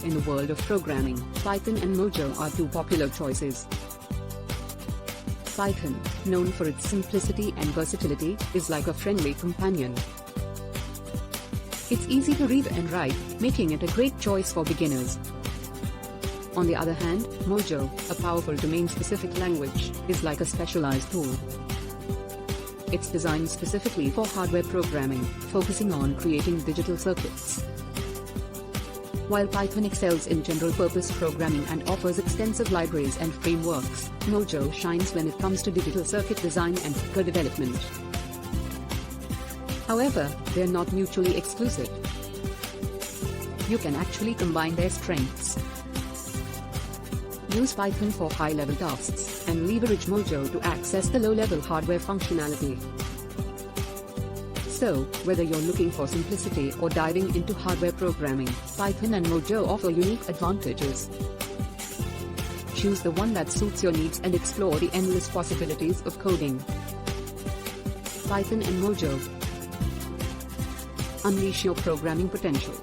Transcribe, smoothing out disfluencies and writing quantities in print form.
In the world of programming, Python and Mojo are two popular choices. Python, known for its simplicity and versatility, is like a friendly companion. It's easy to read and write, making it a great choice for beginners. On the other hand, Mojo, a powerful domain-specific language, is like a specialized tool. It's designed specifically for hardware programming, focusing on creating digital circuits. While Python excels in general-purpose programming and offers extensive libraries and frameworks, Mojo shines when it comes to digital circuit design and code development. However, they're not mutually exclusive. You can actually combine their strengths. Use Python for high-level tasks, and leverage Mojo to access the low-level hardware functionality. So, whether you're looking for simplicity or diving into hardware programming, Python and Mojo offer unique advantages. Choose the one that suits your needs and explore the endless possibilities of coding. Python and Mojo. Unleash your programming potential.